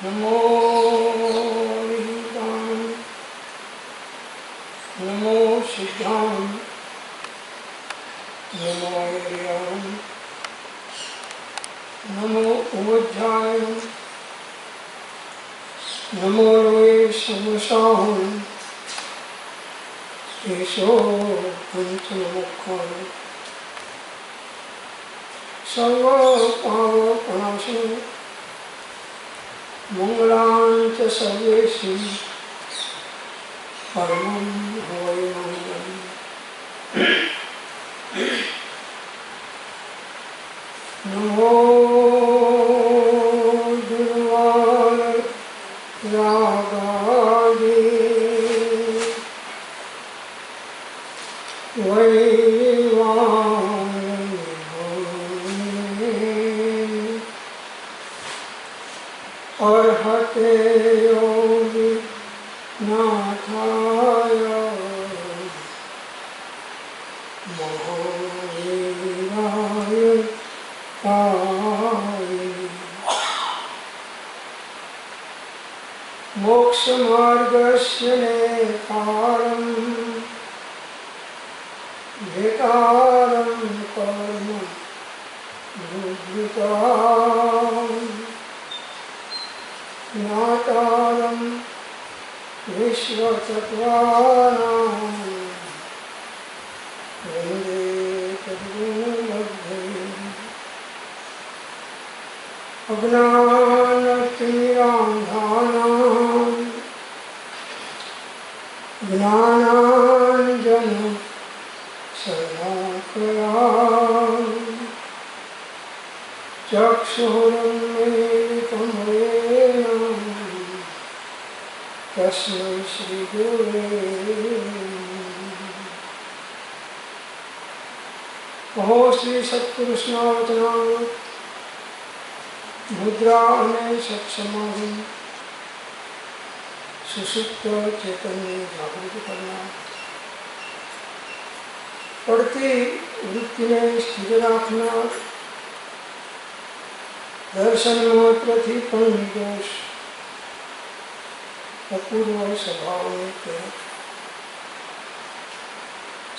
नमो विहितां नमो सिद्धां नमो ऐर्यां नमो उवज्जाय नमो लोये समसाहं ईशो पंचमुखाय सर्वपावपनाशं मंगलांच सर्वेषु परमं हवै मंगलम्। नमो गुरुवार रागादि अर्हते योगी नाथाय महावीराय मोक्ष मार्गस्य नेतारं भेतारं कर्म बुद्धितां ज्ञातारं विश्वचत्वानां वन्दे तद्गुरुमध्यम्। अज्ञानतिमिरान्धानां ज्ञानाञ्जनशलाकया चक्षुरुन्मीलितं येन तस्मै श्रीगुरवे नमः। अहो श्री सत्पुरुषनावतनामृत मुद्रा अने सत्समाधि सुषुप्त चैतन्य जागृत करना, पढ़ती वृत्ति ने स्थिर रखना, दर्शन मात्र थी पण निर्दोष अपूर्व स्वभाव में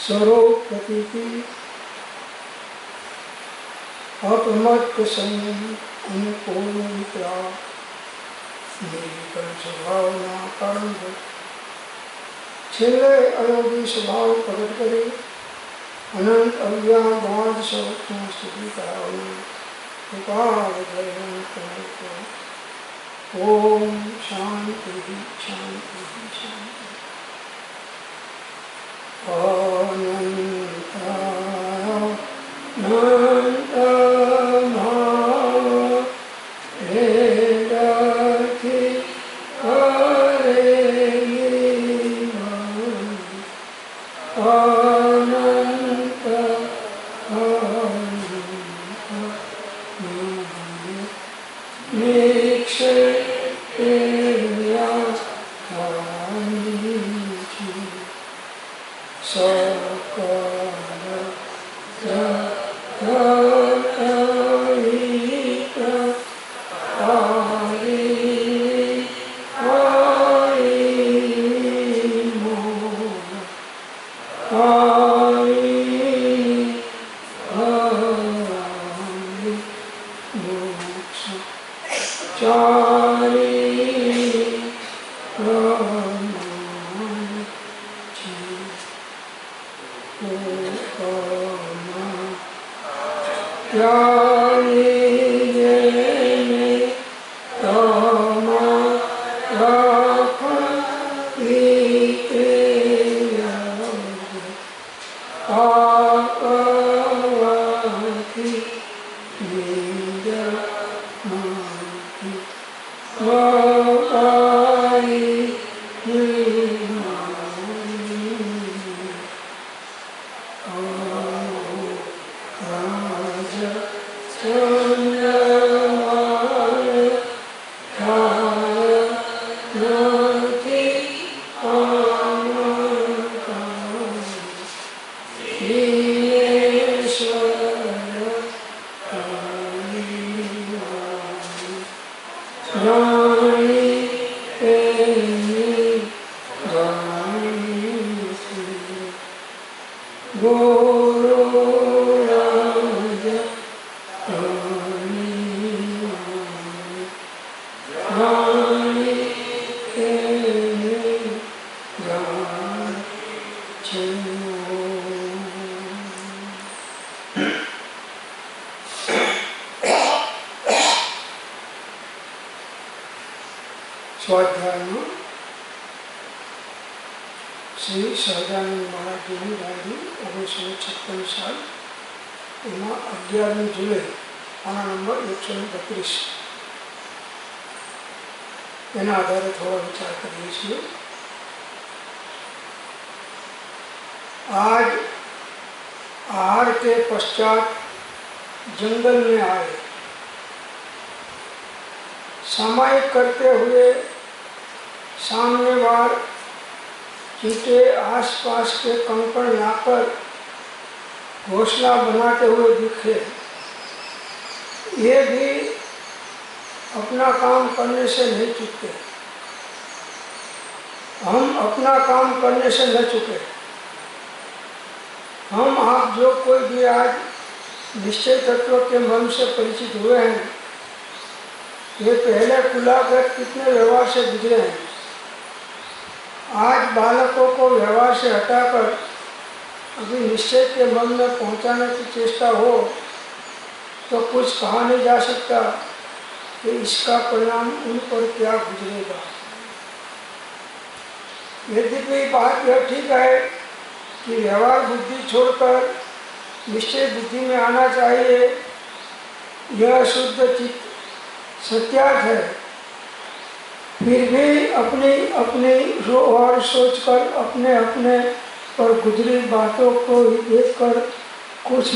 स्वरूप प्रतीति अपमत्त संयम अनुकूल वितराग निर्विकल स्वभावना कारण छेल्ले अयोगी स्वभाव प्रकट करे अनंत अव्याबाद स्वरूपना स्थिति करावना कृपाल दयान करो। ओम शांति शांति शांति। अनंत भाव भेदति हरे अनंत निक्षे Ram સ્વાધ્યાયમાં શ્રી સહજાનંદ મહારાજની ગાદી 1956 સાલ, એમાં 11મી જુલાઈ, આના નંબર 132, એના આધારે થોડા વિચાર કરીએ છીએ. आज आहार के पश्चात जंगल में आए. सामायिक करते हुए सामने बार चींटे आसपास के कंकड़ लाकर घोंसला बनाते हुए दिखे. ये भी अपना काम करने से नहीं चूकते. हम अपना काम करने से न चूके. हम आप जो कोई भी आज निश्चय तत्व के मन से परिचित हुए हैं, ये पहले कुलागत कितने व्यवहार से गुजरे हैं. आज बालकों को व्यवहार से हटाकर अभी निश्चय के मन में पहुंचाने की चेष्टा हो तो कुछ कहा नहीं जा सकता कि इसका परिणाम उन पर क्या गुजरेगा. यद्यपि बात यह ठीक है कि व्यवहार बुद्धि छोड़कर निश्चय बुद्धि में आना चाहिए, यह शुद्ध चित्त सत्यार्थ है. फिर भी अपनी अपनी और सोचकर अपने अपने पर गुजरी बातों को देखकर कुछ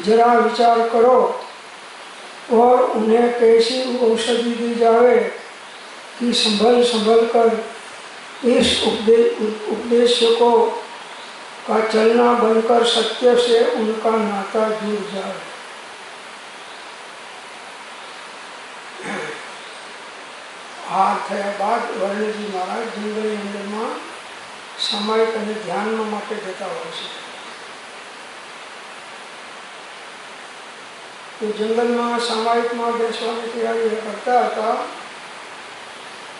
जरा विचार करो और उन्हें कैसी औषधि दी जाए कि संभल संभल कर इस उपदेश को का चलना बनकर सत्य से उनका नाता जुड़ जाए. આ થયા બાદ વર્ણજી મહારાજ જંગલની અંદરમાં સામાયિક અને ધ્યાન માટે જતા હોય છે. તો જંગલમાં સામાયિકમાં બેસવાની તૈયારી કરતા હતા.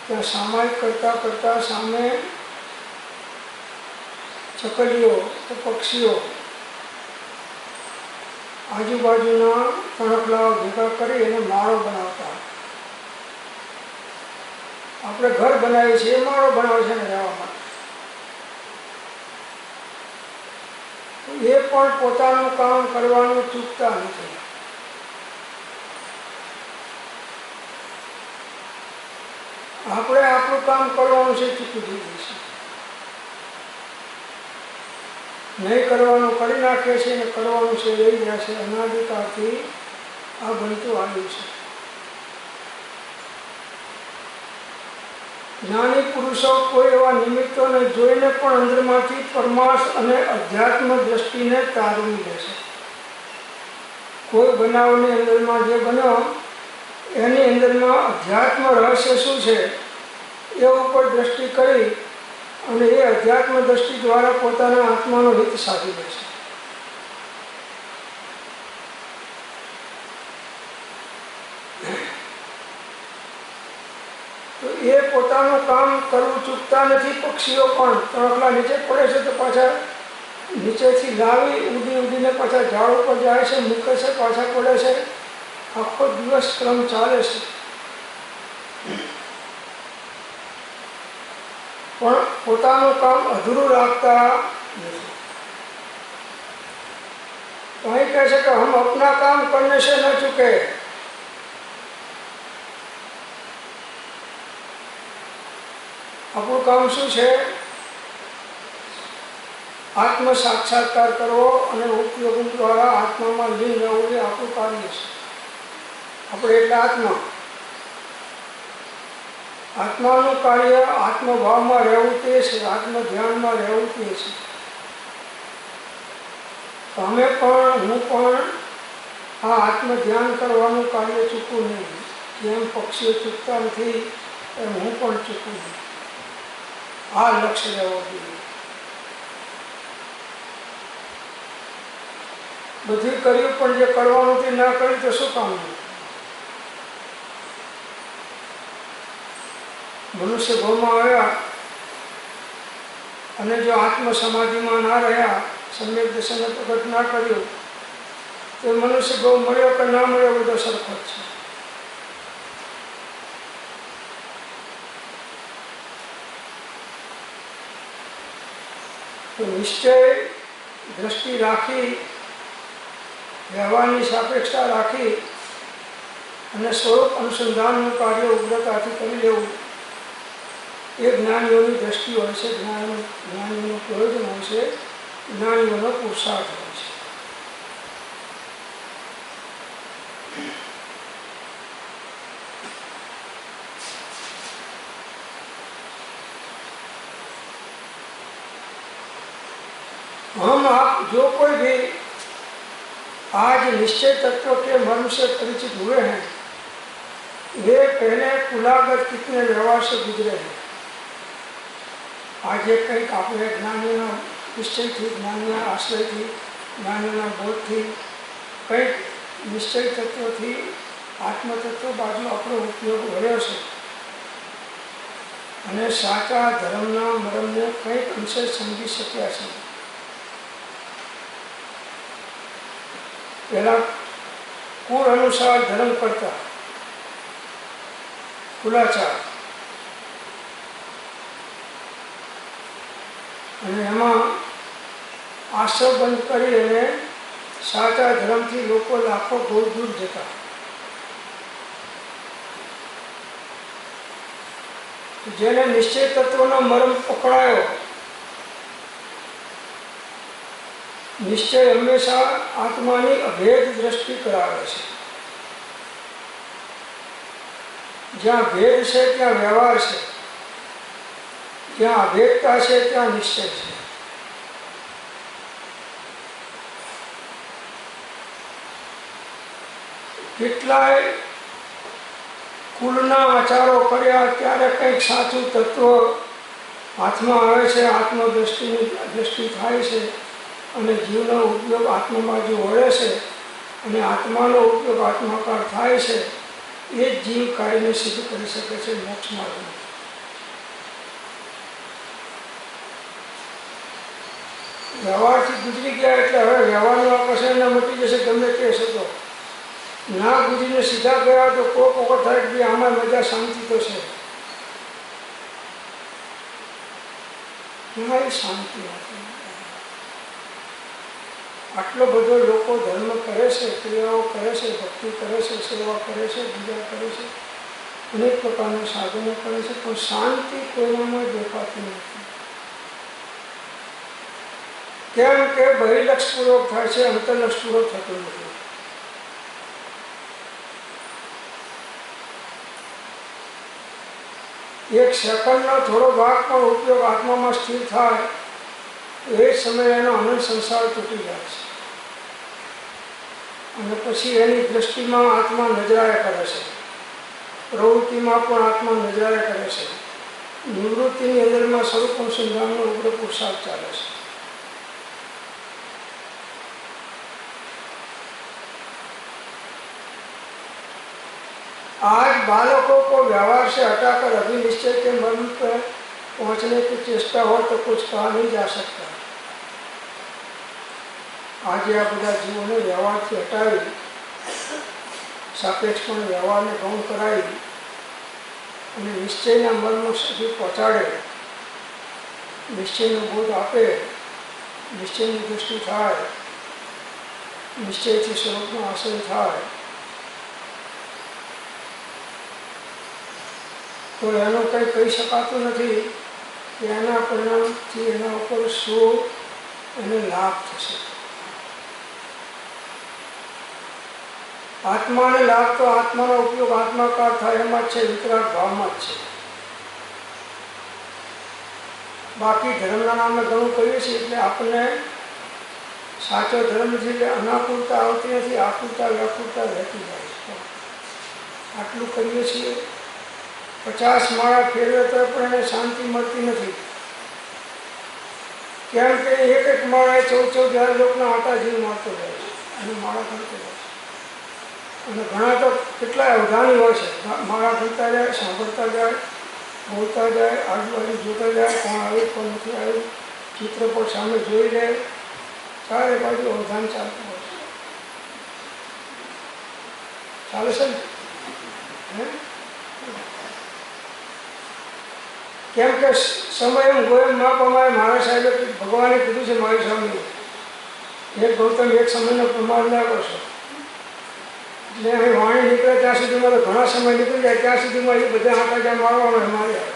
ત્યાં સામાયિક કરતા કરતા સામે ચકલીઓ તો પક્ષીઓ આજુબાજુના તણખલાઓ ભેગા કરી એને માળો બનાવતા. આપણે ઘર બનાવીએ છીએ, માળો બનાવે છે ને રહેવા માટે. એ પણ પોતાનું કામ કરવાનું ચૂકતા નથી. આપણે આપણું કામ કરવાનું છે, ચૂકી દઈએ છીએ. નહીં કરવાનું કરી નાખે છે ને કરવાનું છે રહી ગયા છે. અનાદિકાળથી આ બનતું આવ્યું છે. જ્ઞાની પુરુષો કોઈ એવા નિમિત્તોને જોઈને પણ અંદરમાંથી પરમાર્થ અને અધ્યાત્મ દ્રષ્ટિને તારવી લે છે. કોઈ બનાવની અંદરમાં જે બન્યો એની અંદરમાં અધ્યાત્મ રહસ્ય શું છે એ ઉપર દ્રષ્ટિ કરી અને એ અધ્યાત્મ દ્રષ્ટિ દ્વારા પોતાના આત્માનો હિત સાધી લે છે. તો એ પોતાનું કામ કરવું ચૂકતા નથી. પક્ષીઓ પણ તણખલા નીચે પડે છે તો પાછા નીચેથી લાવી ઉડી ઉડીને પાછા ઝાડ ઉપર જાય છે, મૂકે છે, પાછા પડે છે. આખો દિવસ ક્રમ ચાલે છે. પણ પોતાનું કામ અધૂરું રાખતા નથી. તો અહીં કહે છે કે હમ અપના કામ કરને સે ન ચૂકે. આપણું કામ શું છે? આત્મ સાક્ષાત્કાર કરવો અને ઉપયોગ દ્વારા આત્મામાં લીન રહેવું એ આપણું કાર્ય છે. આપણે એટલે આત્મા. આત્માનું કાર્ય આત્મભાવમાં રહેવું તે છે, આત્મ ધ્યાનમાં રહેવું તે છે. તમે પણ હું પણ આ આત્મ ધ્યાન કરવાનું કાર્ય ચૂકવું નહીં. જેમ પક્ષીઓ ચૂકતા નથી એમ હું પણ ચૂકવું નહીં. આ લક્ષ્ય રહેવું જોઈએ. બધું કર્યું પણ જે કરવાનું તે ના કર્યું તો શું કામનું? મનુષ્ય ભાવમાં આવ્યા અને જો આત્મ સમાધિમાં ના રહ્યા, સમ્યક દર્શનને પ્રગટ ના કર્યું તો મનુષ્ય ભાવ મળ્યો કે ના મળ્યો બધો સરખો જ છે. તો નિશ્ચય દ્રષ્ટિ રાખી, વ્યવહારની સાપેક્ષતા રાખી અને સ્વરૂપ અનુસંધાનનું કાર્ય ઉગ્રતાથી કરી લેવું એ જ્ઞાનીઓની દ્રષ્ટિ હોય છે, જ્ઞાનીઓનું પ્રયોજન હોય છે, જ્ઞાનીઓનો પુરુષાર્થ હોય છે. हम आप जो कोई भी आज निश्चय तत्व के मर्म से परिचित हुए हैं, वे पहले कुलागत कितने व्यवहार से गुजरे हैं. आज एक કંઈક આપણે જ્ઞાનીના નિશ્ચયથી, જ્ઞાનીના આશ્રયથી, જ્ઞાનીના બોધથી, કંઈક નિશ્ચય તત્વથી આત્મતત્વ બાજુ આપણો ઉપયોગ કર્યો છે અને સાચા ધર્મના મરમને કંઈક અંશે સમજી શક્યા છે. પહેલાં કુળ અનુસાર ધર્મ કરતા કુલાચાર, અને એમાં આશ્રય બંધ કરી અને સાચા ધર્મથી લોકો લાખો દૂર દૂર જતા. જેને નિશ્ચય તત્વનો મર્મ પકડાયો, નિશ્ચય હંમેશા આત્માની અભેદ દ્રષ્ટિ કરાવે છે. જ્યાં ભેદ છે ત્યાં વ્યવહાર છે, જ્યાં અભેદતા છે ત્યાં નિશ્ચય છે. કેટલાય કુલના આચારો કર્યા ત્યારે કંઈક સાચું તત્વ હાથમાં આવે છે, આત્મદ્રષ્ટિ થાય છે અને જીવનો ઉપયોગ આત્મામાં જો વળે છે અને આત્માનો ઉપયોગ આત્માકાર થાય છે, એ જ જીવ કાર્યને સિદ્ધ કરી શકે છે મોક્ષ માર્ગમાં. વ્યવહારથી ગુજરી ગયા એટલે હવે વ્યવહારનું આકર્ષણ મટી જશે ગમે તે હતો. ના ગુજરીને સીધા ગયા તો કોક વખત થાય કે આમાં મજા શાંતિ તો છે, શાંતિ નથી. આટલો બધો લોકો ધર્મ કરે છે, ક્રિયાઓ કરે છે, ભક્તિ કરે છે, સેવા કરે છે, પૂજા કરે છે, અનેક પ્રકારના સાધનો કરે છે, પણ શાંતિ કોઈનામાં દેખાતી નથી. કેમ કે બહિલક્ષપૂર્વક થાય છે, અંતરલક્ષપૂર્વક થતું નથી. એક સેકન્ડનો થોડો ભાગ પણ ઉપયોગ આત્મામાં સ્થિર થાય એ જ સમયે એનો અનંત સંસાર તૂટી જાય છે અને પછી એની દ્રષ્ટિમાં આત્મા નજરાયા કરે છે, પ્રવૃત્તિમાં પણ આત્મા નજરાયા કરે છે. નિવૃત્તિની અંદરમાં સ્વરૂપ અનુસંધાનનો ઉગ્ર પુરુષાર્થ ચાલે છે. आज बालकों को व्यवहार से हटाकर अभी निश्चय के मर्म पर पहुंचने की चेष्टा हो तो कुछ कहा नहीं जा सकता. आज आ બધા જીવોને વ્યવહારથી હટાવી, સાપેક્ષપણે વ્યવહારને ગૌણ કરાવી અને નિશ્ચયના મર્મ સુધી પહોંચાડે, નિશ્ચયનો બોધ આપે, નિશ્ચયની દૃષ્ટિ થાય, નિશ્ચયથી સ્વરૂપનો આશ્રય થાય, તો એનું કંઈ કહી શકાતું નથી કે એના પરિણામથી એના ઉપર શું એને લાભ થશે. આત્માને લાભ તો આત્માનો ઉપયોગ આત્માકાર થાય એમાં જ છે, વિતરાગ ભાવમાં જ છે. બાકી ધર્મના નામે ઘણું કહીએ છીએ એટલે આપણને સાચો ધર્મ છે એટલે અનાકૂળતા આવતી નથી, આકૂળતા વ્યાકૂળતા રહેતી જાય છે. આટલું કરીએ છીએ, 50 માળા ફેરવે તો પણ એને શાંતિ મળતી નથી. કેમ કે એક માળાએ 14,000 લોકોના આટા જીવ મારતો જાય છે અને માળા કરતો જાય છે. અને ઘણા તો કેટલાય અવધાની હોય છે, માળા કરતા જાય, સાંભળતા જાય, બોલતા જાય, આજુબાજુ જોતા જાય, કોણ આવ્યું કોણ નથી આવ્યું, ચિત્રપટ સામે જોઈ લે, ચારે બાજુ અવધાન ચાલતું હોય છે. ચાલે છે ને? કેમ કે સમયમ ગોયમ માપમાય મારા સાહેબે ભગવાને કીધું છે મારી સામે, એક ગૌતમ એક સમયનો પ્રમાણ ના કરશો. એટલે અહીં વાણી નીકળે ત્યાં સુધીમાં તો ઘણા સમય નીકળી જાય, ત્યાં સુધીમાં એ બધા આંટા જ્યાં મારવાનો મારી આવે.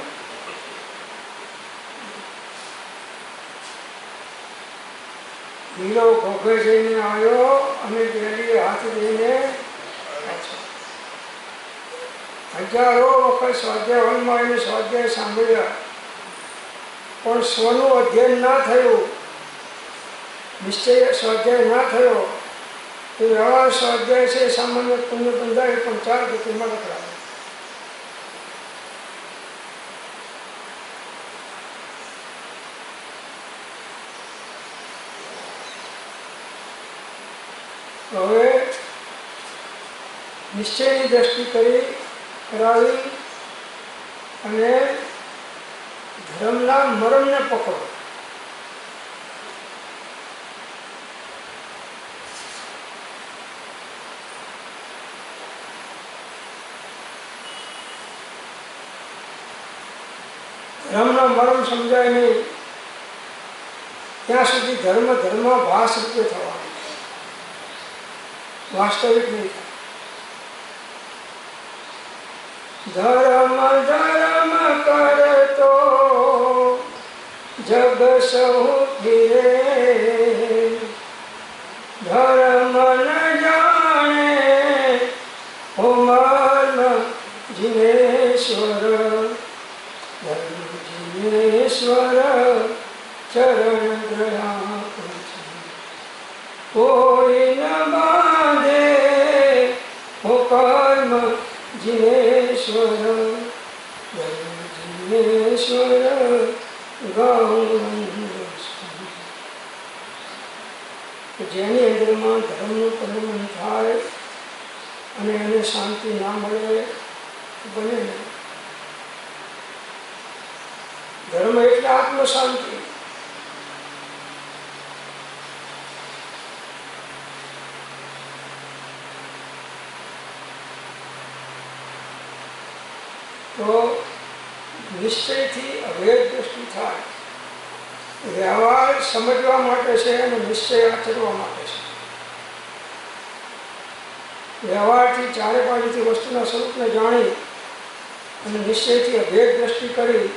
હીરો ઘોઘે જઈને આવ્યો અને પેલી હાથ લઈને પાછો. હજારો વખત સ્વાધ્યાય વનમાં આવીને સ્વાધ્યાય સાંભળ્યા, પણ સ્વનું અધ્યયન ના થયું, નિશ્ચય સ્વાધ્યાય ના થયો. એ વ્યવહાર સ્વાધ્યાય છે સામાન્ય પુણ્ય બંધાય પણ 4 ગતિમાં લખડાવે. હવે નિશ્ચયની દ્રષ્ટિ કરાવી અને ધર્મના મરમને પકડો. ધર્મનો મરમ સમજાય નહીં ત્યાં સુધી ધર્મ ભાસ રૂપે થવાનો, વાસ્તવિક નહીં. ધર્મ કરતો જગ સહુ ફિરે, ધર્મ ન જાણે હો મર્મ જીનેશ્વર, જીનેશ્વર ચરણ ગ્રહા કોઈ ન બાંધે હો કર્મ જીનેશ્વર, જીનેશ્વર ગૌરંગ. જેની અંદરમાં ધર્મનું પરિણામ થાય અને એને શાંતિ ના મળે બને નહીં. ધર્મ એટલે આત્મ શાંતિ. તો નિશ્ચયથી અભેદ દ્રષ્ટિ થાય. વ્યવહાર સમજવા માટે છે અને નિશ્ચય આચરવા માટે છે. વ્યવહારથી ચારે બાજુથી વસ્તુના સ્વરૂપને જાણી અને નિશ્ચયથી અભેદ દ્રષ્ટિ કરી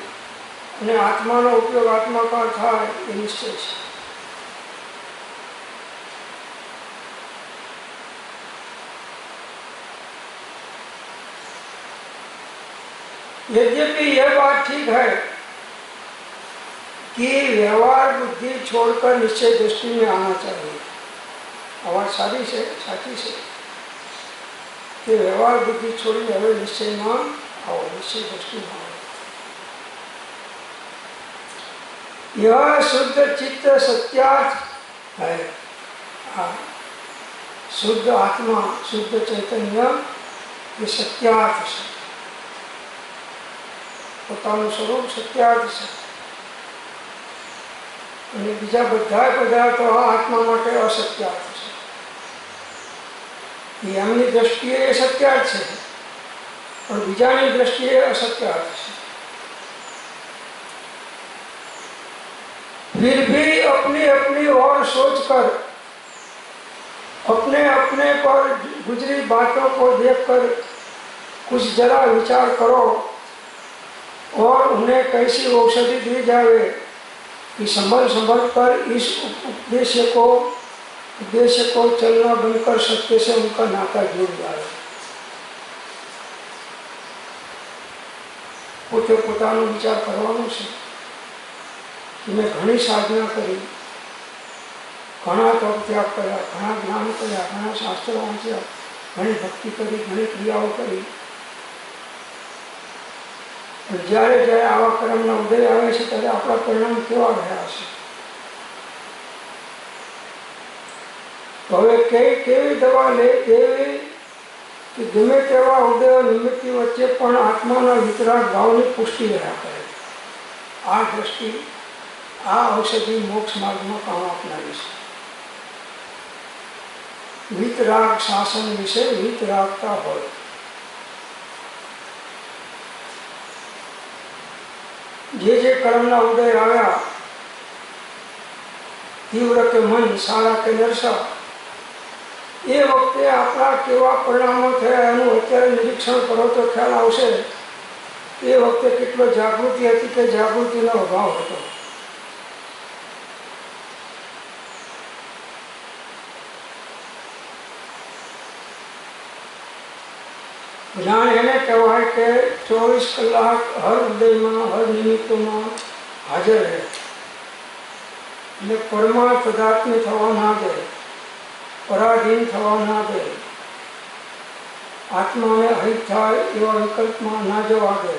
અને આત્માનો ઉપયોગ આત્માકાર થાય એ નિશ્ચય છે. यद्यपि यह बात ठीक है कि व्यवहार बुद्धि छोड़कर निश्चय दृष्टि में आना चाहिए. आवाज सारी से साची से कि व्यवहार बुद्धि छोड़ी हमें निश्चय में आओ, निश्चय दृष्टि में आओ. यह शुद्ध चित्त सत्यार्थ है. शुद्ध आत्मा शुद्ध चैतन्य ये सत्यार्थ है. પોતાનું સ્વરૂપ સત્યાર્થ છે અને બીજા બધા પદાર્થો આ આત્મા માટે અસત્યાર્થ છે. એમની દ્રષ્ટિએ એ સત્યાર્થ છે પણ બીજાની દ્રષ્ટિએ અસત્યાર્થ છે. फिर भी अपनी अपनी और सोच कर अपने अपने पर गुजरी बातों को देखकर कुछ जरा विचार करो और उन्हें कैसी औषधि दी जाए कि संभल कर इस उद्देश्य को चलना बनकर सत्य से उनका नाता जुड़ जाए. પોતે પોતાનો વિચાર કરવાનો છે કે મેં ઘણી સાધના કરી, ઘણા તપ ત્યાગ કર્યા, ઘણા જ્ઞાન કર્યા, ઘણા શાસ્ત્રો વાંચ્યા, ઘણી ભક્તિ કરી, ઘણી ક્રિયાઓ કરી. જ્યારે જ્યારે આવા કર્મના ઉદય આવે છે ત્યારે આપણા પરિણામ કેવા રહ્યા છે. હવે કેવી દવા લે એવી કે ગમે તેવા ઉદય નિમિત્તની વચ્ચે પણ આત્માના વિતરાગ ભાવની પુષ્ટિ રહ્યા કરે. આ દ્રષ્ટિ આ ઔષધિ મોક્ષ માર્ગમાં કામ આપનારી છે. વિતરાગ શાસન વિશે વિતરાગતા હોય. જે કર્મના ઉદય આવ્યા, તીવ્ર કે મન, સારા કે નરસા, એ વખતે આપણા કેવા પરિણામો થયા એનું અત્યારે નિરીક્ષણ કરો તો ખ્યાલ આવશે એ વખતે કેટલો જાગૃતિ હતી કે જાગૃતિનો અભાવ હતો. જ્ઞાન એને કહેવાય કે 24 કલાક હર ઉદયમાં, હર નિમિત્તમાં હાજર રહે એટલે પરમાર્થ પદાર્થને થવા ના દે, પરાધીન થવા ના દે, આત્માને અહિત થાય એવા વિકલ્પમાં ના જવા દે.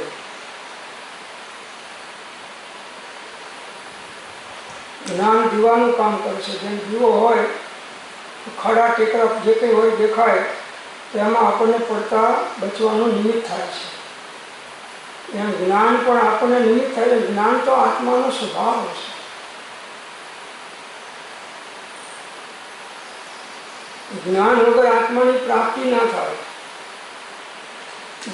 જ્ઞાન દીવાનું કામ કરે છે. જેમ દીવો હોય, ખાડા ટેકરા જે કંઈ હોય દેખાય તેમાં આપણને પડતા બચવાનું નિમિત્ત થાય છે. એમ જ્ઞાન પણ આપણને નિમિત્ત થાય. જ્ઞાન તો આત્માનો સ્વભાવ છે. જ્ઞાન વગર આત્માની પ્રાપ્તિ ના થાય.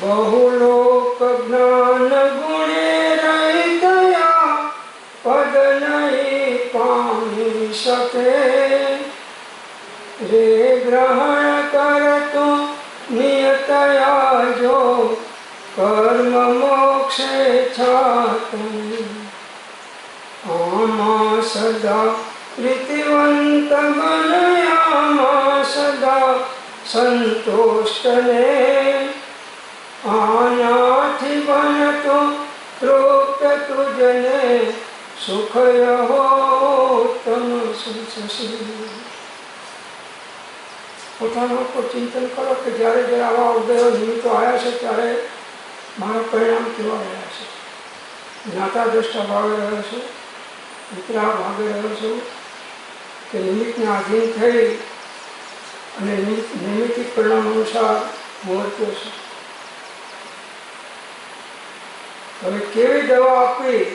બહુલોક જ્ઞાન ગુણે રહિતયા પદ નહીં પામી શકે, રે ગ્રહણ કરતો નિયતયા જો કર્મ મોક્ષે છાતની, આમાં સદા પ્રીતિવંત બનયામાં સદા સંતોષને, આનાથી બનતો તૃપ્ત તુજને સુખય હો તમ સુશી. પોતાના ઉપર ચિંતન કરો કે જ્યારે જ્યારે આવા ઉદયો નિમિત્તો આવ્યા છે ત્યારે મારા પરિણામ કેવા રહ્યા છે. જ્ઞાતા દ્રષ્ટા ભાવે રહ્યો છું, મિત્રા ભાગે રહ્યો છું કે નિમિત્તને આધીન થઈ અને નૈમિતિક પરિણામ અનુસાર વર્ત્યો છું. હવે કેવી દવા આપવી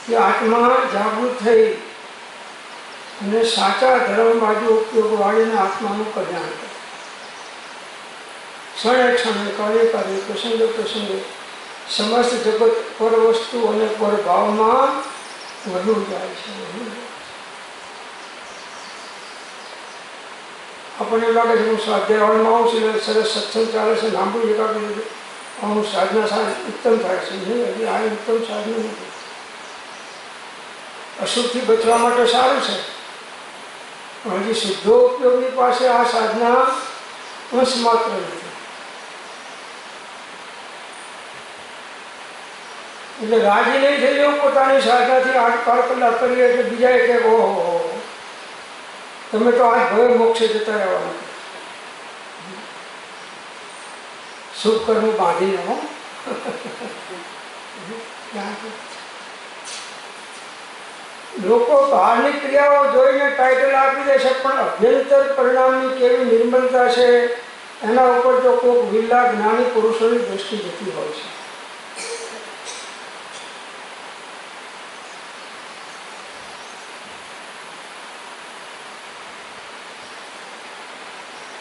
કે આત્મા જાગૃત થઈ અને સાચા ધર્મ બાજુ ઉપયોગ વાળીને આત્માનું કલ્યાણ કરે. ક્ષણે ક્ષણે, કાર્ય કાર્ય, પ્રસંગે પ્રસંગે સમસ્ત જગત પર વસ્તુ અને પર ભાવમાં વધુ જાય છે. આપણને લાગે છે હું સ્વાધ્યાયમાં આવું છું એટલે સરસ સત્સંગ ચાલે છે, લાંબુ એકાગ્ર હું સાધના સારી ઉત્તમ થાય છે. નહીં, હજી આ ઉત્તમ સાધના નથી. અશુભથી બચવા માટે સારું છે, પણ હજી શુદ્ધો ઉપયોગની પાસે આ સાધના અંશ માત્ર નથી. એટલે રાજી નહીં થઈ જવું પોતાની સાધનાથી 8-12 કલાક કરીએ એટલે બીજા કે ઓહો તમે તો આજ ભવે મોક્ષે જતા રહેવાના. શુભ કર્મ બાંધીને હો. લોકો બહારની ક્રિયાઓ જોઈને ટાઇટલ આપી દે છે, પણ અભ્યંતર પરિણામની કેવી નિર્મલતા છે એના ઉપર તો કોઈક વિરલા જ્ઞાની પુરુષોની દ્રષ્ટિ જતી હોય છે.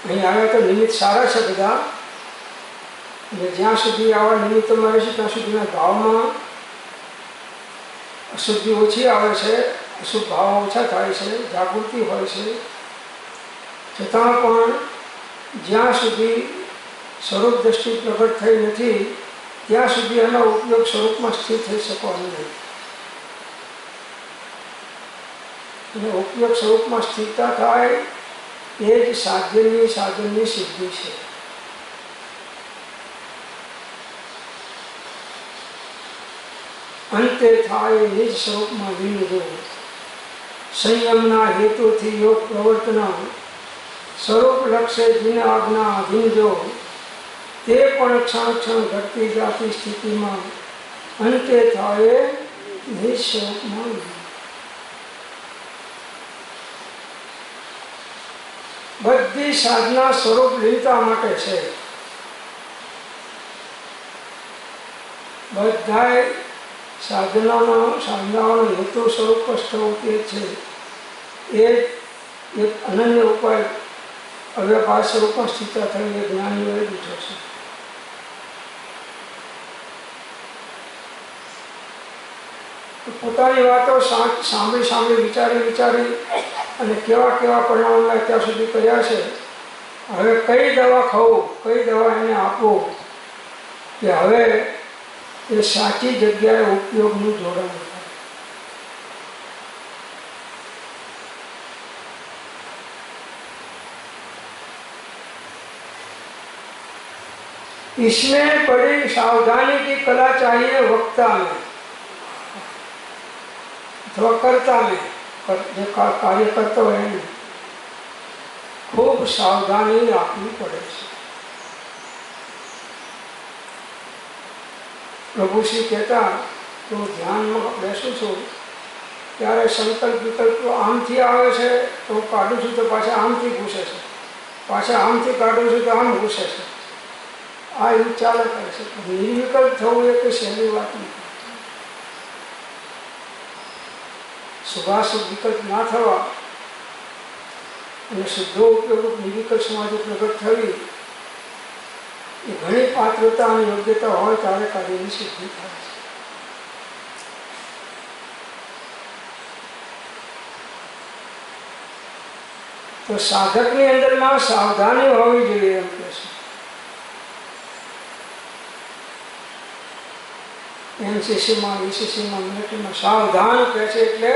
અહીં આવ્યા તો નિમિત્ત સારા છે બધા, અને જ્યાં સુધી આવા નિમિત્તોમાં રહેશે ત્યાં સુધીના ભાવમાં અશુદ્ધિ ઓછી આવે છે, અશુભ ભાવ ઓછા થાય છે, જાગૃતિ હોય છે. છતાં પણ જ્યાં સુધી સ્વરૂપ દ્રષ્ટિ પ્રગટ થઈ નથી ત્યાં સુધી એનો ઉપયોગ સ્વરૂપમાં સ્થિર થઈ શકવાનો નહીં. અને ઉપયોગ સ્વરૂપમાં સ્થિરતા થાય એ જ સાધનની સિદ્ધિ છે. અંતે થાય નિજ સ્વરૂપમાં લીન જો, સંયમના હેતુથી યોગ પ્રવર્તન, સ્વરૂપ લક્ષ્ય જીન આજ્ઞા અધીન જો, તે પણ ક્ષણ ક્ષણ ઘટતી જાતી સ્થિતિમાં અંતે થાય નિજ સ્વરૂપમાં. બધી સાધના સ્વરૂપ લીનતા માટે છે. બધાય સાધનાઓનો હેતુ સ્વરૂપ સ્વરૂપે છે. એ એક અનન્ય ઉપાય અવ્યપાર સ્વરૂપમાં સ્થિત થઈને જ્ઞાનીઓએ દીધો છે. પોતાની વાતો સાંભળી સાંભળી વિચારી અને કેવા કેવા પરિણામો અત્યાર સુધી કર્યા છે. હવે કઈ દવા ખાવું, કઈ દવા એને આપવું કે હવે એ સાચી જગ્યાએ ઉપયોગનું જોડાણ થાય. इसमें बड़ी सावधानी की कला चाहिए वक्ता में अथवा कर्ता में, जो कार्य करता है खूब सावधानी રાખવી પડે છે. પ્રભુશ્રી કહેતા તો ધ્યાનમાં બેસું છું ત્યારે સંકલ્પ વિકલ્પ આમથી આવે છે તો હું કાઢું છું તો પાછા આમથી ઘૂસે છે, પાછા આમથી કાઢું છું તો આમ ઘૂસે છે. આ એવું ચાલે કરે છે. નિર્વિકલ્પ થવું એ કોઈ સહેલી વાત નથી. શુભાશુભ વિકલ્પ ના થવા અને શુદ્ધો ઉપયોગ નિર્વિકલ્પ સમાધિ પ્રગટ થવી એ ઘણી પાત્રતા અને યોગ્યતા હોય ત્યારે કાર્યની સિદ્ધિ થાય છે. તો સાધકની અંદરમાં સાવધાની હોવી જોઈએ એમ કહે છે. એનસીસીમાં, વીસીસીમાં, મિલિટરીમાં સાવધાન કહે છે એટલે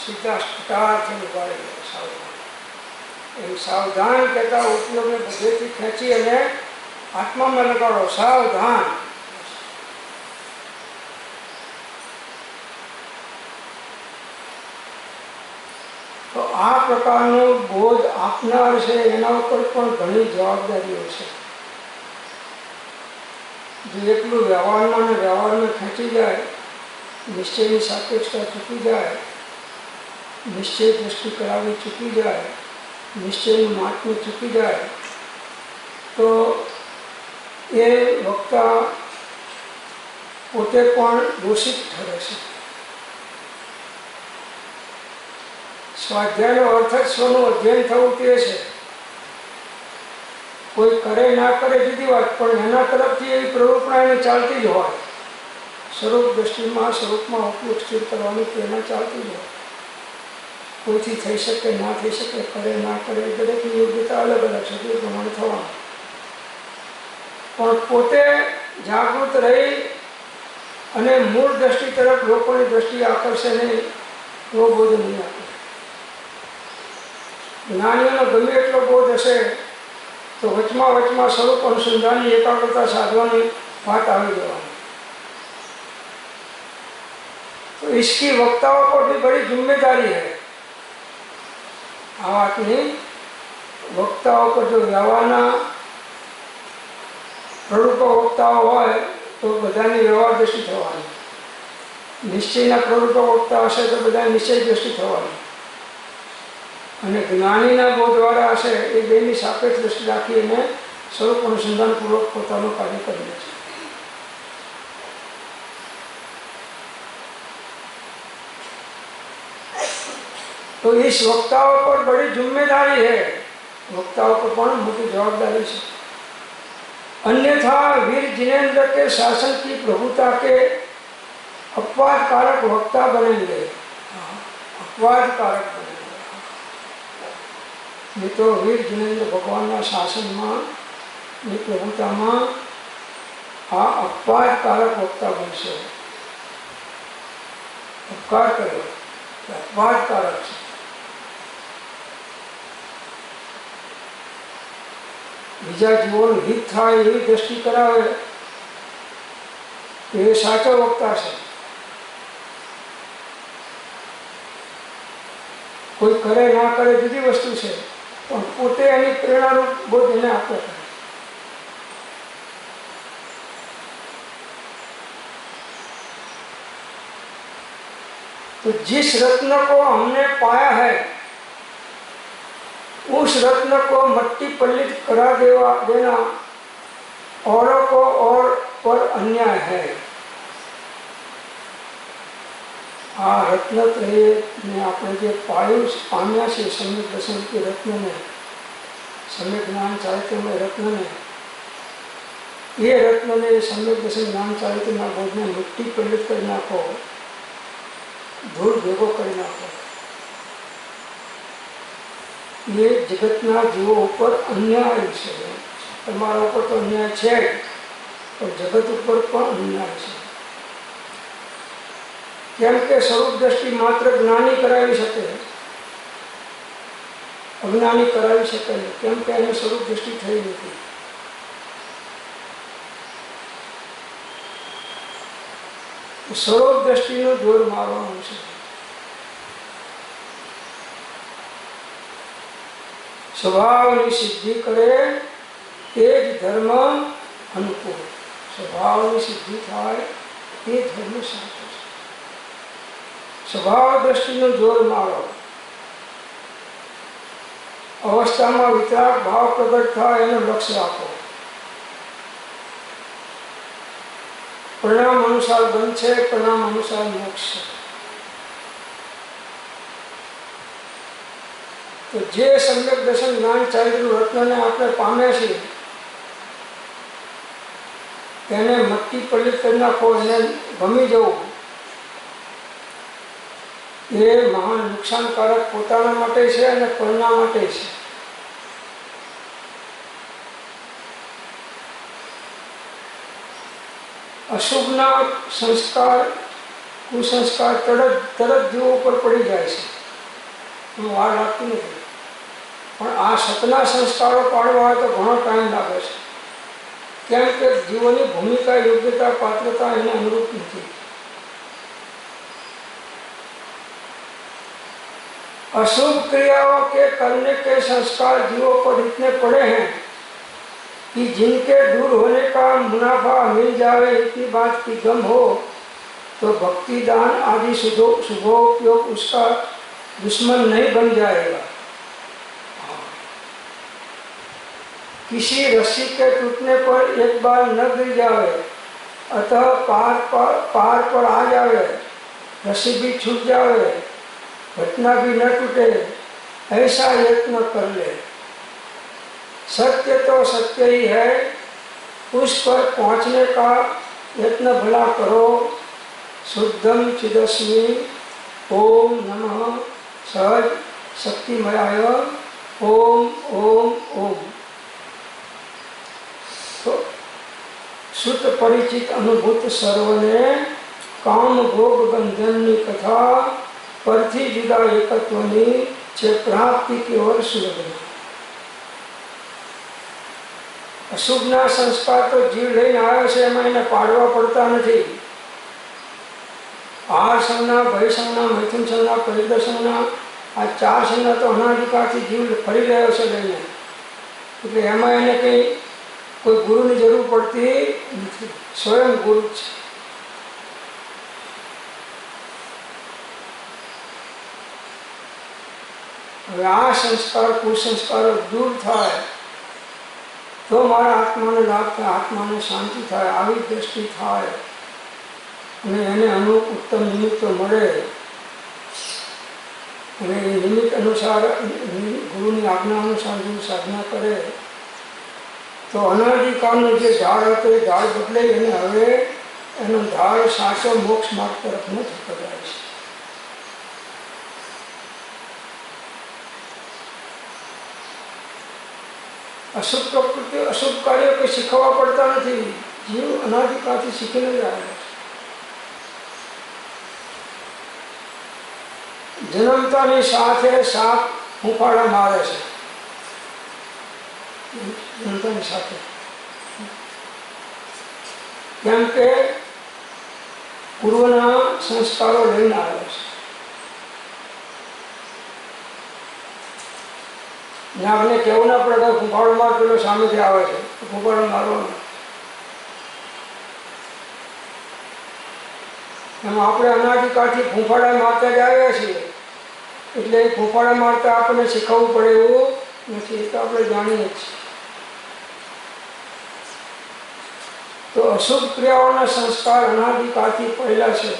સીધા સ્ટારથી ઉભારી જાય. સાવધાન એમ સાવધાન કહેતા ઉપયોગને બધેથી ખેંચી અને આત્મામાં લગાડો. સાવધાન. તો આ પ્રકારનો બોધ આપનાર છે એના ઉપર પણ ઘણી જવાબદારીઓ છે. જો એટલું વ્યવહારમાં અને વ્યવહારમાં ખેંચી જાય, નિશ્ચયની સાપેક્ષતા ચૂકી જાય, નિશ્ચય દ્રષ્ટિ કરાવી ચૂકી જાય, નિશ્ચયનું મહાત્મ્ય ચૂકી જાય તો એ વક્તા પોતે પણ દોષિત ઠરે છે. સ્વાધ્યાયનો અર્થ જ સ્વનું અધ્યયન થવું તે છે. કોઈ કરે ના કરે જુદી વાત, પણ એના તરફથી એવી પ્રવૃત્તિ એને ચાલતી જ હોય. સ્વરૂપ દ્રષ્ટિમાં સ્વરૂપમાં ઉપયોગ સ્થિર કરવાનું પ્રેરણા ચાલતી જ હોય. કોઈથી થઈ શકે ના થઈ શકે, કરે ના કરે, દરેકની યોગ્યતા અલગ અલગ છે, તે પ્રમાણે થવાનું. પણ પોતે જાગૃત રહી અને મૂળ દ્રષ્ટિ તરફ લોકોની દ્રષ્ટિ આકર્ષે નહીં એવો બોધ નહીં આપે. જ્ઞાનીઓનો ગમે એટલો બોધ હશે તો વચમાં સ્વરૂપ અનુસંધાનની એકાગ્રતા સાધવાની વાત આવી જવાની. तो इसकी वक्ताओं पर भी बड़ी जिम्मेदारी है. आ वातनी वक्ताओं पर जो व्यवहाરના પ્રરૂપ વક્તાઓ હોય તો બધાની વ્યવહાર દ્રષ્ટિ થવાની, નિશ્ચયના પ્રરૂપ વક્તા હશે તો બધા નિશ્ચય દ્રષ્ટિ થવાની, અને જ્ઞાનીના બોધવાળા હશે એ બેની સાપેક્ષ દ્રષ્ટિ રાખી અને સ્વરૂપ અનુસંધાનપૂર્વક પોતાનું કાર્ય કરી લે છે. तो इस वक्ताओं पर बड़ी जिम्मेदारी है. वक्ताओं पर पण मोटी जवाबदारी है. अन्यथा वीर जिनेन्द्र के शासन की प्रभुता के अपवाद कारक वक्ता बनेंगे. अपवाद कारक बनेंगे. ये तो वीर जिनेन्द्र भगवान शासन में प्रभुता में आ अपवाद कारक वक्ता बनशे. अपकार करो अपवाद कारक है. બીજા જીવોનું હિત થાય એવી દ્રષ્ટિ કરાવે એ સાચો વક્તા છે. કોઈ કરે ના કરે જુદી વસ્તુ છે, પણ પોતે એની પ્રેરણારૂપ બોધ એને આપે. तो जिस रत्न को हमने पाया है उस रत्न को मट्टी पल्लित करा देना औरों को और पर अन्याय है. आ रत्न ने આપણે જે પામ્યા છે સમ્યક દર્શન કે રત્નને, સમ્યક જ્ઞાન ચારિત્રમય રત્નને, એ રત્નને સમ્યક દર્શન જ્ઞાન ચારિત્રના બોધને મટ્ટી પલ્લિત કરી નાખો ધૂળ ભેગો કરી નાખો. એ જગતના જીવો ઉપર અન્યાય છે. તમારા ઉપર તો અન્યાય છે જ, પણ જગત ઉપર પણ અન્યાય છે. કેમ કે સ્વરૂપ દ્રષ્ટિ માત્ર જ્ઞાની કરાવી શકે, અજ્ઞાની કરાવી શકે નહીં. કેમ કે એને સ્વરૂપ દ્રષ્ટિ થઈ નથી. સ્વરૂપ દ્રષ્ટિનું જોર મારવાનું છે. સ્વભાવની સિદ્ધિ કરે તે જ ધર્મ અનુકૂળ. સ્વભાવની સિદ્ધિ થાય તે ધર્મ સાચો છે. સ્વભાવ દ્રષ્ટિનું જોર મારો. અવસ્થામાં વિતરાગ ભાવ પ્રગટ થાય એનું લક્ષ્ય રાખો. પરિણામ અનુસાર બંધ છે, પરિણામ અનુસાર મોક્ષ છે. તો જે સમ્યક દર્શન જ્ઞાન ચારિત્ર રત્નને આપણે પામે છે તેને મટ્ટી પલ્લિત કરી નાખો, એને ગમી જવું એ મહાન નુકસાનકારક પોતાના માટે છે અને પરિણામ માટે છે. અશુભના સંસ્કાર કુસંસ્કાર તરત જીવો ઉપર પડી જાય છે, વાર લાગતી નથી. પણ આ સતના સંસ્કારો પાડવા હોય તો ઘણો ટાઈમ લાગે છે. કેમ કે જીવોની ભૂમિકા, યોગ્યતા, પાત્રતા એને અનુરૂપ નથી. अशुभ क्रियाओं के करने के संस्कार जीवों पर इतने पड़े हैं कि जिनके दूर होने का मुनाफा मिल जावे इतनी बात की गम हो तो भक्ति दान आदि शुभोपयोग उसका दुश्मन नहीं बन जाएगा. किसी रस्सी के टूटने पर एक बार न गिर जावे, अतः पार पर आ जावे, रस्सी भी छूट जावे, घटना भी न टूटे, ऐसा यत्न कर ले. सत्य तो सत्य ही है, उस पर पहुँचने का यत्न भला करो. शुद्धम चिदस्मि ओम नमः सहज शक्तिमयाय ओम ओम ओम. तो શુદ્ધ પરિચિત અનુભૂત સર્વને કામ ભોગ બંધનની કથા પરથી જુદા એકત્વની છે પ્રાપ્તિ કેવળ સુલભ. અશુભના સંસ્કાર તો જીવ લઈને આવ્યો છે, એમાં એને પાડવા પડતા નથી. આહાર સંજ્ઞા, ભય સંજ્ઞા, મૈથુન સંજ્ઞા, પરિગ્રહ સંજ્ઞા, આ ચાર સંજ્ઞા તો અનાધિકારથી જીવ ફરી રહ્યો છે લઈને. એટલે એમાં એને કંઈ કોઈ ગુરુની જરૂર પડતી નથી, સ્વયં ગુરુ છે. હવે આ સંસ્કાર કુસંસ્કારો દૂર થાય તો મારા આત્માને લાભ થાય, આત્માને શાંતિ થાય, આવી દ્રષ્ટિ થાય અને એને અનુરૂપ ઉત્તમ નિમિત્તો મળે અને એ નિમિત્ત અનુસાર ગુરુની આજ્ઞા અનુસાર જો સાધના કરે તો અનાદિકાળનું જે ઢાળ હતો એ ઢાળ બદલાઈ અને હવે એનો ઢાળ સાચો મોક્ષ માર્ગ તરફ નથી કરાય છે. અશુભ પ્રકૃતિ, અશુભ કાર્યો કંઈ શીખવવા પડતા નથી. જીવ અનાદિકાળથી શીખીને જ આવે છે. જન્મતાની સાથે સાપ હુંફાળા મારે છે. જન્મતાની સાથે કેમ કે પૂર્વના સંસ્કારો લઈને આવ્યા છે. ને આપણે કેવું ના પડે કે ફૂંફાળો માર, પેલો સામેથી આવે છે ફૂંફાળો મારવાનો. એમાં આપણે અનાદિકાળથી ફૂંફાડા મારતા જ આવ્યા છીએ, એટલે ફૂંફાડા મારતા આપણને શીખવવું પડે એવું નથી, એ તો આપણે જાણીએ જ છીએ. તો અશુભ ક્રિયાઓના સંસ્કાર અનાદિકાળથી પહેલા છે.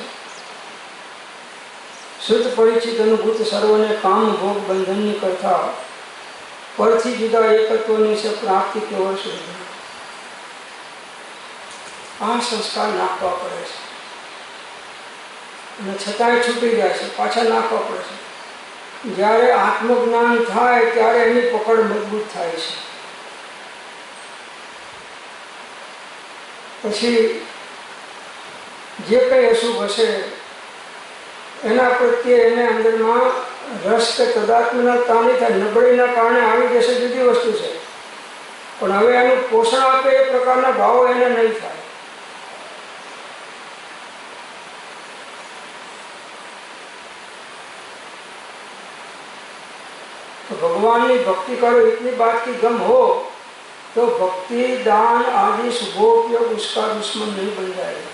શુદ્ધ પરિચિત અનુભૂત સર્વને કામ ભોગ બંધનની કથા પરથી જુદા એકત્વની છે પ્રાપ્તિ કેવળ સુધી. આ સંસ્કાર નાખવા પડે છે. અને છતાંય છૂટી જાય છે, પાછા નાખવા પડે છે. જ્યારે આત્મજ્ઞાન થાય ત્યારે એની પકડ મજબૂત થાય છે. પછી જે કંઈ અશુભ હશે એના પ્રત્યે એને અંદરમાં રસ કે તદાત્મના તાણી થાય. નબળીના કારણે આવી જશે જુદી વસ્તુ છે, પણ હવે એનું પોષણ આપે એ પ્રકારના ભાવો એને નહીં થાય. तो भगवान की भक्ति करो इतनी बात की गम हो तो भक्ति दान आदि शुभोपयोग उसका दुश्मन नहीं बन जाएगा.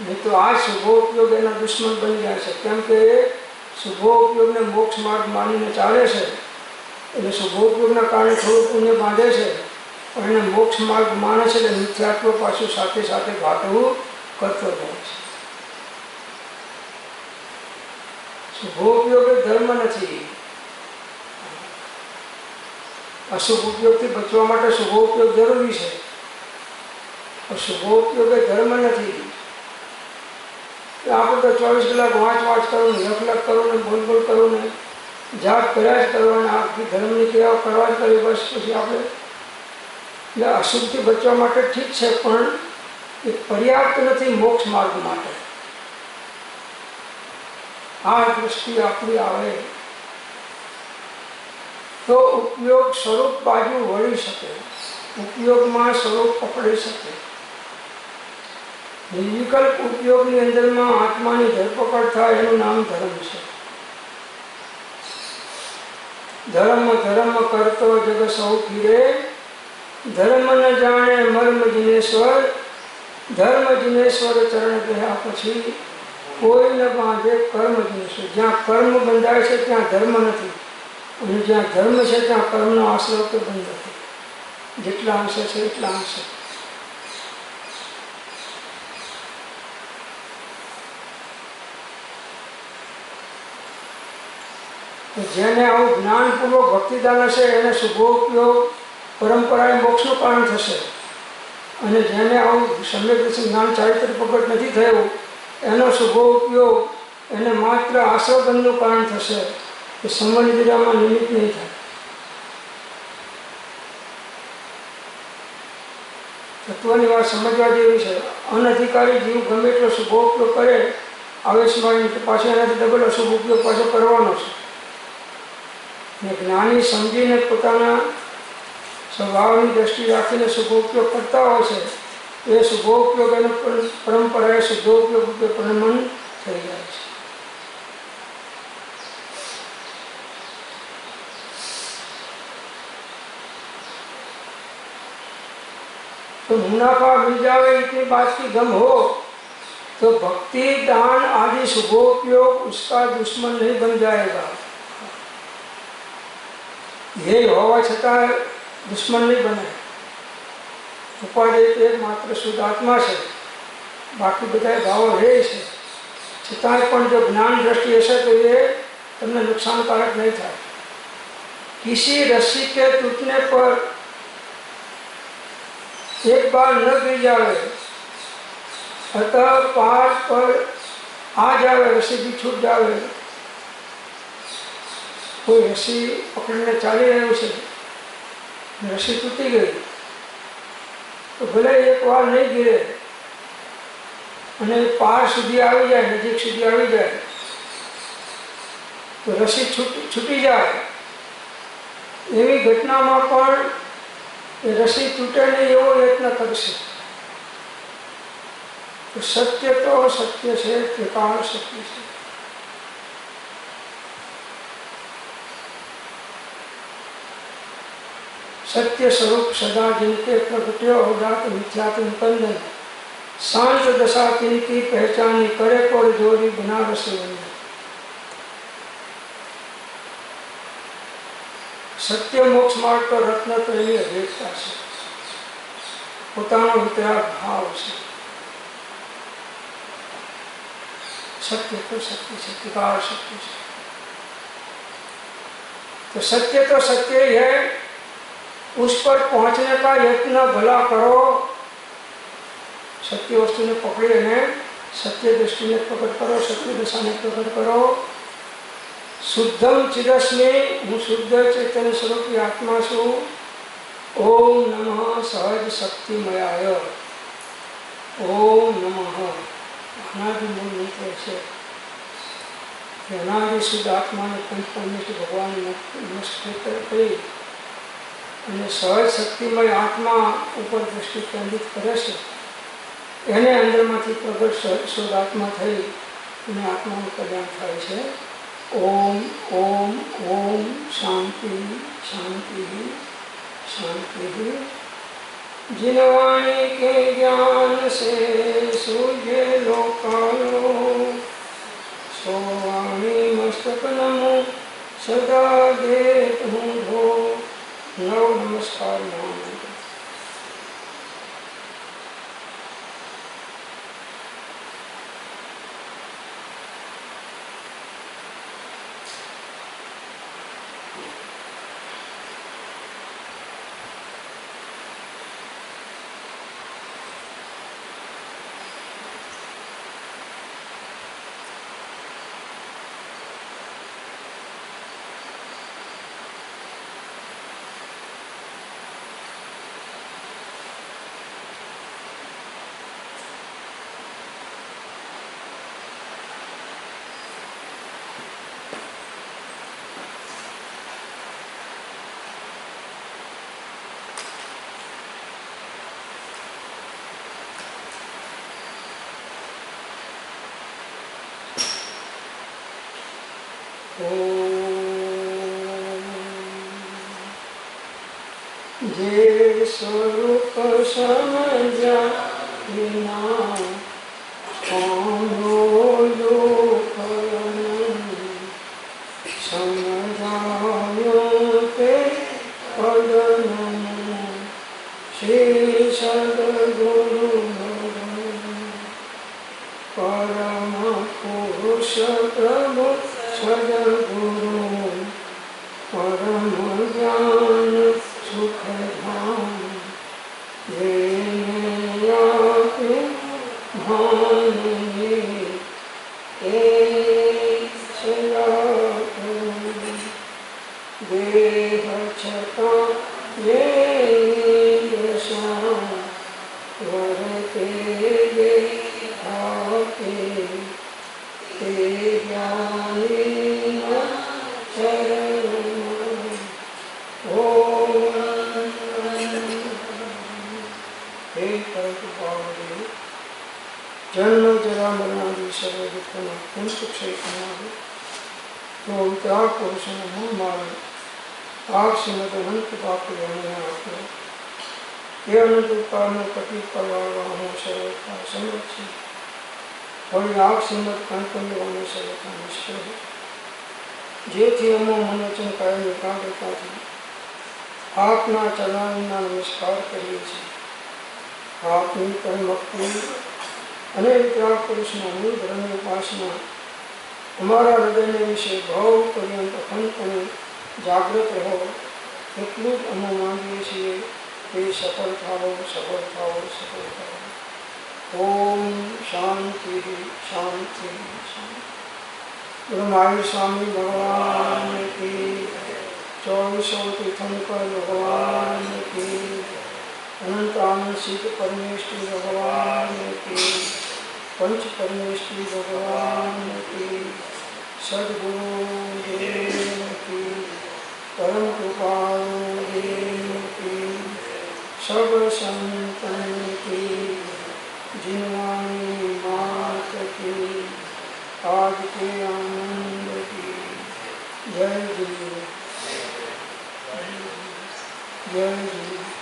नहीं तो आज शुभोपयोग एना दुश्मन बन जाए છે, કેમ કે શુભોપયોગને મોક્ષ માર્ગ માનીને ચાલે છે. એટલે શુભોપયોગના કારણે થોડું પુણ્ય બાંધે છે, પણ એને મોક્ષ માર્ગ માને છે એટલે મિથ્યાત્વ પાછું સાથે સાથે ઘાટવું કરતો જાય છે. શુભોપયોગ એ ધર્મ નથી. અશુભ ઉપયોગથી બચવા માટે શુભોપયોગ જરૂરી છે, પણ શુભોપયોગ એ ધર્મ નથી. આપણે તો 24 કલાક વાંચ કરો ને, લખ કરો ને, બોલ કરો ને, જાપ કર્યા જ કરવાના, આખી ધર્મની ક્રિયાઓ કરવા જ કરી, બસ. પછી આપણે એટલે અશુભથી બચવા માટે ઠીક છે, પણ એ પર્યાપ્ત નથી મોક્ષ માર્ગ માટે. આ દૃષ્ટિ આપણી આવે તો ઉપયોગ સ્વરૂપ બાજુ વળી શકે, ઉપયોગમાં સ્વરૂપ પકડી શકે. નિર્વિકલ્પ ઉપયોગની અંદરમાં આત્માની ધરપકડ થાય એનું નામ ધર્મ છે. ધર્મ ધર્મ કરતો જગ સૌ ફીરે, ધર્મ ન જાણે મર્મ જિનેશ્વર, ધર્મ જિનેશ્વર ચરણ ગયા પછી કોઈ ન બાંધે કર્મ જિનેશ્વર. જ્યાં કર્મ બંધાય છે ત્યાં ધર્મ નથી, અને જ્યાં ધર્મ છે ત્યાં કર્મનો આશ્રય તો બંધ નથી. જેટલા અંશે છે એટલા અંશે. જેને આવું જ્ઞાનપૂર્વક ભક્તિદાન હશે એને શુભોપયોગ પરંપરાએ મોક્ષનું કારણ થશે, અને જેને આવું સમ્યક જ્ઞાન ચારિત્ર પ્રગટ નથી થયું એનો શુભોપયોગ એને માત્ર આશ્રયબંધનું કારણ થશે, એ સંબંધ વિરામાં નિમિત્ત નહીં થાય. તત્વની વાત સમજવા જેવી છે. અનધિકારી જીવ ગમે એટલો શુભોપયોગ કરે આવેશમાં, પાછો એનાથી ડબલ અશુભ ઉપયોગ પાછો કરવાનો છે. ને જ્ઞાની સમજીને પોતાના સ્વભાવની દ્રષ્ટિ રાખીને શુભોપયોગ કરતા હોય છે, એ શુભોપયોગ એનો પરંપરાએ શુદ્ધોપયોગ રૂપે પરિણમન થઈ જાય છે. तो मुनाफा मिल जावे इतनी बात की गम हो तो भक्ति दान आदि शुभोपयोग उसका दुश्मन नहीं बन जाएगा. ये होवा छता दुश्मन नहीं बने. उपाधि एकमात्र शुद्ध आत्मा है, बाकी બધા ભાવો રહે છે, છતાંય પણ જો જ્ઞાન દ્રષ્ટિ હશે તો એ તમને નુકસાનકારક નહીં થાય. किसी रस्सी के टूटने पर एक बार न गिर जावे, अतः पहाड़ पर आ जावे, रस्सी भी छूट जावे. कोई रस्सी पकड़ने चाली રહ્યું છે, रस्सी તૂટી ગઈ તો ભલે એક વાર નહીં ગીરે અને પાર સુધી આવી જાય, નજીક સુધી આવી જાય તો રસ્સી છૂટી જાય. એવી ઘટનામાં પણ रस्सी तूटे नहीं एवो यत्न करशे. तो सत्य है, त्रिकाल सत्य है. सत्य स्वरूप सदा जिनके प्रगट्यो अवदात मिथ्यात्म निकंदन, शांत दशा तिनकी पहचानी, करे कोई जोरी बनारस बनी. सत्य मोक्ष मार्ग पर रत्न तो एनी अभेदता है, पोतानो वितराग भाव है. सत्य तो सत्य है, त्रिकाल सत्य है. तो सत्य ही है, उस पर पहुंचने का यत्न भला करो. सत्य वस्तु ने पकड़ी ने सत्य दृष्टि ने प्रकट करो, सत्य दशा ने प्रकट करो। शुद्धम चिदस्मे, हूँ शुद्ध चैतन्य स्वरूपी आत्मा छू। ओम नमः सहज शक्तिमयाय। ओम नमः अनादि मूल मंत्र है। अनादि शुद्ध आत्मा ने पंच परमेश्वर भगवान नमस्कार करी અને સહજ શક્તિમય આત્મા ઉપર દૃષ્ટિ કેન્દ્રિત કરે છે, એને અંદરમાંથી પ્રગટ શુદ્ધ આત્મા થઈ અને આત્માનું કલ્યાણ થાય છે। ઓમ ઓમ ઓમ શાંતિ શાંતિ शांति। जिनवाणी के ज्ञान से सूझे लोकालो, सोवाणी मस्तक नमो सदा देत हूँ धो। नव नमस्कार महामंत्र। जे स्वरूप समझा बिना समझायो ते पदन श्री सद्गुरु परम पुरुष प्रभु सद्गुरु परम ज्ञान सुख धाम देह छटा ये दशा वरते ये आपे ते ज्ञानी न शरण। ओम हे परम जन्म जरा मरणादि सर्व दुखना पुंस क्षय कुमार तो त्याग पुरुष मूल मारे आप श्रीमद अनंत पाप रहने आपको ये अनंत काल में पति परिवार हूँ सर्वथा संरक्षित और आप श्रीमद कंकन होने सर्वथा निश्चय जेથી અમો મનોચન કાયમ એકાગ્રતાથી આપના ચરણોના નમસ્કાર કરીએ છીએ। આપની પરમ ભક્તિ અને ત્યાગ પુરુષના મૂળ ધર્મની ઉપાસના અમારા હૃદયને વિશે ભાવ પર્યંત અખંડપણે જાગૃત રહો એટલું જ અમે માંગીએ છીએ કે સફળ થાઓ સફળ થાઓ સફળ થાઓ। ઓમ શાંતિ શાંતિ શાંતિ। ब्रह्मायु स्वामी भगवान की, 2400 तीर्थंकर भगवान की, अनंत आनंद सिद्ध परमेश्वरी भगवान की, पंच परमेश्वरी भगवान की, सद्गुरु देव की, परम कृपालु देव की, सब संतन की, जिनवाणी मात की, आज के आनंद की जय गुरु जय गुरु।